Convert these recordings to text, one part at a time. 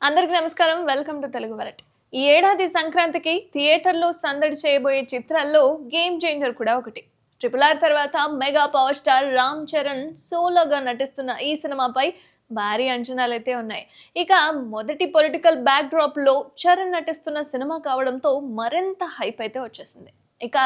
అందరికీ నమస్కారం. Welcome to Telugu world. ఈ ఏడాది సంక్రాంతికి థియేటర్‌లో సందడి చేయబోయే చిత్రాల్లో గేమ్ చేంజర్ కూడా ఒకటి. 'ట్రిపుల్ ఆర్' తర్వాత mega power star Ram Charan సోలోగా నటిస్తున్న ఈ సినిమాపై భారీ అంచనాలైతే ఉన్నాయి. ఇక మొదటి పొలిటికల్ బ్యాక్ డ్రాప్‌లో చరణ్ నటిస్తున్న సినిమా కావడంతో మరింత హైప్ అయితే వచ్చేసింది. ఇక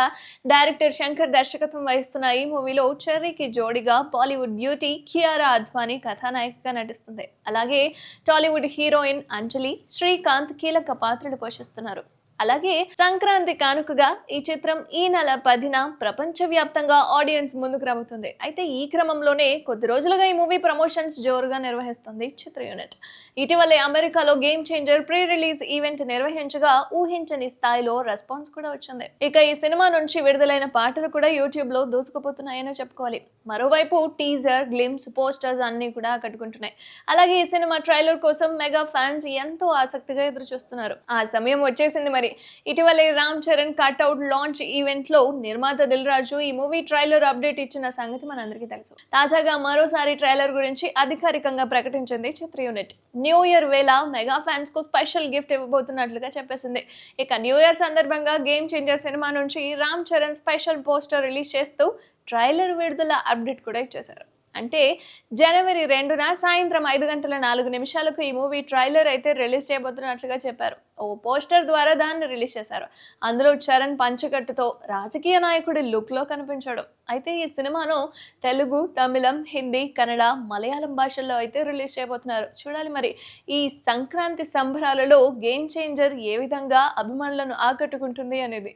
డైరెక్టర్ శంకర్ దర్శకత్వం వహిస్తున్న ఈ మూవీలో చెర్రీకి జోడిగా బాలీవుడ్ బ్యూటీ కియారా అద్వానీ కథానాయికగా నటిస్తుంది. అలాగే టాలీవుడ్ హీరోయిన్ అంజలి, శ్రీకాంత్ కీలక పాత్రలు పోషిస్తున్నారు. అలాగే సంక్రాంతి కానుకగా ఈ చిత్రం ఈ నెల 10న ప్రపంచవ్యాప్తంగా ఆడియన్స్ ముందుకు రాబోతుంది. అయితే ఈ క్రమంలోనే కొద్ది రోజులుగా ఈ మూవీ ప్రమోషన్స్ జోరుగా నిర్వహిస్తుంది చిత్ర యూనిట్. ఇటీవలే అమెరికాలో game changer pre release event నిర్వహించగా ఊహించని స్థాయిలో రెస్పాన్స్ కూడా వచ్చింది. ఇక ఈ సినిమా నుంచి విడుదలైన పాటలు కూడా యూట్యూబ్ లో దూసుకుపోతున్నాయని చెప్పుకోవాలి. మరోవైపు టీజర్, గ్లిమ్స్, పోస్టర్స్ అన్ని కూడా ఆకట్టుకుంటున్నాయి. అలాగే ఈ సినిమా ట్రైలర్ కోసం మెగా ఫ్యాన్స్ ఎంతో ఆసక్తిగా ఎదురు చూస్తున్నారు. ఆ సమయం వచ్చేసింది మరి. ఇటీవలే Ram Charan cutout launch event లో నిర్మాత దిల్ రాజు ఈ మూవీ ట్రైలర్ అప్డేట్ ఇచ్చిన సంగతి మనందరికీ తెలుసు. తాజాగా మరోసారి ట్రైలర్ గురించి అధికారికంగా ప్రకటించింది చిత్ర యూనిట్. న్యూ ఇయర్ వేళ మెగా ఫ్యాన్స్ కు స్పెషల్ గిఫ్ట్ ఇవ్వబోతున్నట్లుగా చెప్పేసింది. ఇక న్యూ ఇయర్ సందర్భంగా గేమ్ చేంజర్ సినిమా నుంచి Ram Charan special poster release చేస్తూ ట్రైలర్ విడుదల అప్డేట్ కూడా ఇచ్చేశారు. అంటే జనవరి 2న సాయంత్రం 5:04 ఈ మూవీ ట్రైలర్ అయితే రిలీజ్ చేయబోతున్నట్లుగా చెప్పారు. ఓ పోస్టర్ ద్వారా దాన్ని రిలీజ్ చేశారు. అందులో చరణ్ పంచకట్టుతో రాజకీయ నాయకుడి లుక్ లో కనిపించాడు. అయితే ఈ సినిమాను తెలుగు, తమిళం, హిందీ, కన్నడ, మలయాళం భాషల్లో అయితే రిలీజ్ చేయబోతున్నారు. చూడాలి మరి ఈ సంక్రాంతి సంబరాలలో గేమ్ చేంజర్ ఏ విధంగా అభిమానులను ఆకట్టుకుంటుంది అనేది.